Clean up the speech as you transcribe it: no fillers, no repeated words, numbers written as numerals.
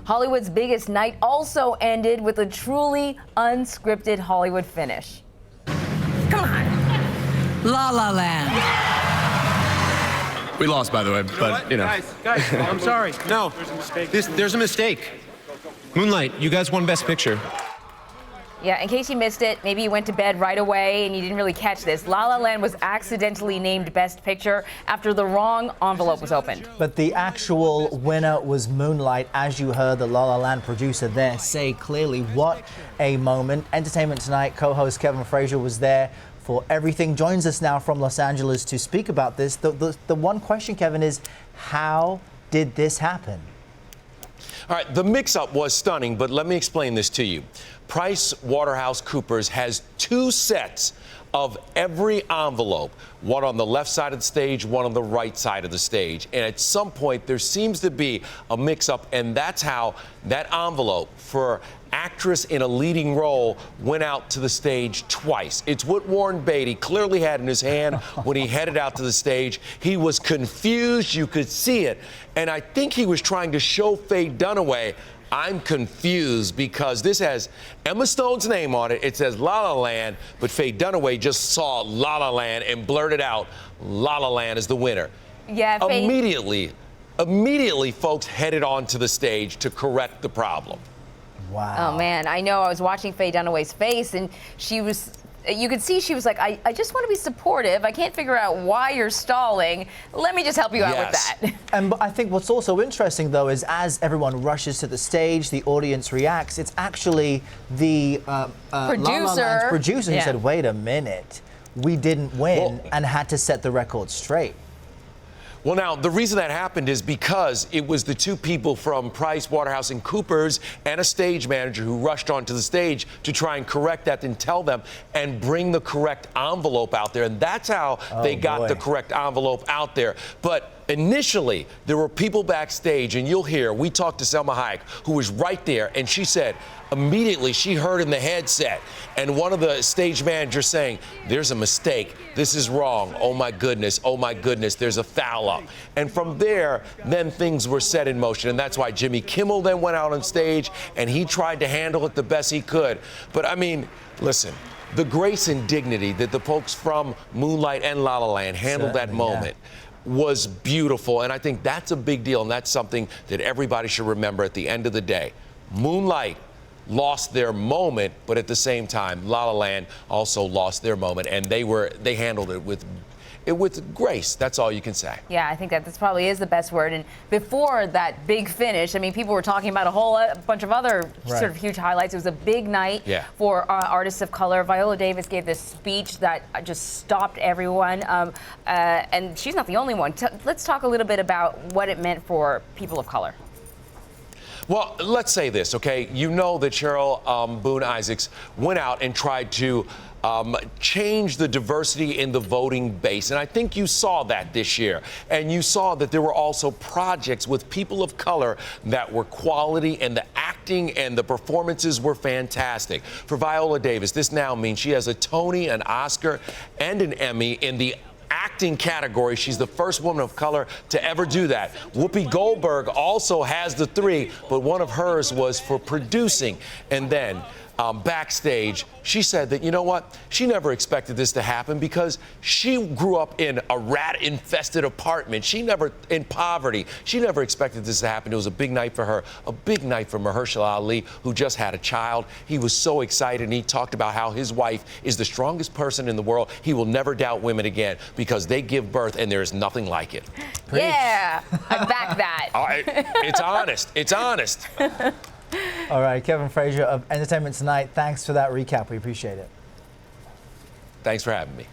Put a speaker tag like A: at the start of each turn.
A: Hollywood's biggest night also ended with a truly unscripted Hollywood finish. Come on.
B: La La Land.
C: We lost, by the way, but, you know.
D: Guys, I'm sorry.
E: No, there's a mistake. Moonlight, you guys won Best Picture.
A: Yeah, in case you missed it, maybe you went to bed right away and you didn't really catch this. La La Land was accidentally named Best Picture after the wrong envelope was opened.
F: But the actual winner was Moonlight, as you heard the La La Land producer there say clearly. What a moment. Entertainment Tonight co-host Kevin Frazier was there for everything. Joins us now from Los Angeles to speak about this. The one question, Kevin, is how did this happen?
G: All right, the mix-up was stunning, but let me explain this to you. PricewaterhouseCoopers has two sets of every envelope, one on the left side of the stage, one on the right side of the stage. And at some point, there seems to be a mix-up, and that's how that envelope for actress in a leading role went out to the stage twice. It's what Warren Beatty clearly had in his hand when he headed out to the stage. He was confused. You could see it. And I think he was trying to show Faye Dunaway, I'm confused because this has Emma Stone's name on it. It says La La Land, but Faye Dunaway just saw La La Land and blurted out La La Land is the winner.
A: Yeah, Faye...
G: Immediately, folks headed onto the stage to correct the problem.
F: Wow.
A: Oh, man, I know. I was watching Faye Dunaway's face, and you could see she was like, I just want to be supportive. I can't figure out why you're stalling. Let me just help you out with that.
F: And I think what's also interesting, though, is as everyone rushes to the stage, the audience reacts. It's actually the producer who said, wait a minute, we didn't win, and had to set the record straight.
G: Well, now, the reason that happened is because it was the two people from PricewaterhouseCoopers and a stage manager who rushed onto the stage to try and correct that and tell them and bring the correct envelope out there. And that's how they got the correct envelope out there. But initially, there were people backstage, and you'll hear, we talked to Selma Hayek, who was right there, and she said immediately she heard in the headset and one of the stage managers saying, there's a mistake, this is wrong, oh my goodness, there's a foul up. And from there, then things were set in motion, and that's why Jimmy Kimmel then went out on stage and he tried to handle it the best he could. But I mean, listen, the grace and dignity that the folks from Moonlight and La La Land handled that moment was beautiful, and I think that's a big deal, and that's something that everybody should remember at the end of the day. Moonlight lost their moment, but at the same time, La La Land also lost their moment, and they handled it with grace. That's all you can say.
A: Yeah, I think that this probably is the best word. And before that big finish, I mean, people were talking about a whole bunch of other sort of huge highlights. It was a big night for artists of color. Viola Davis gave this speech that just stopped everyone. And she's not the only one. Let's talk a little bit about what it meant for people of color.
G: Well, let's say this, okay? You know that Cheryl Boone Isaacs went out and tried to change the diversity in the voting base. And I think you saw that this year. And you saw that there were also projects with people of color that were quality, and the acting and the performances were fantastic. For Viola Davis, this now means she has a Tony, an Oscar, and an Emmy in the acting category. She's the first woman of color to ever do that. Whoopi Goldberg also has the 3, but one of hers was for producing. And then backstage, she said that, you know what, she never expected this to happen because she grew up in a rat-infested apartment. In poverty. She never expected this to happen. It was a big night for her, a big night for Mahershala Ali, who just had a child. He was so excited, and he talked about how his wife is the strongest person in the world. He will never doubt women again because they give birth, and there is nothing like it.
A: Yeah, I back that.
G: It's honest. It's honest.
F: All right, Kevin Frazier of Entertainment Tonight, thanks for that recap. We appreciate it.
G: Thanks for having me.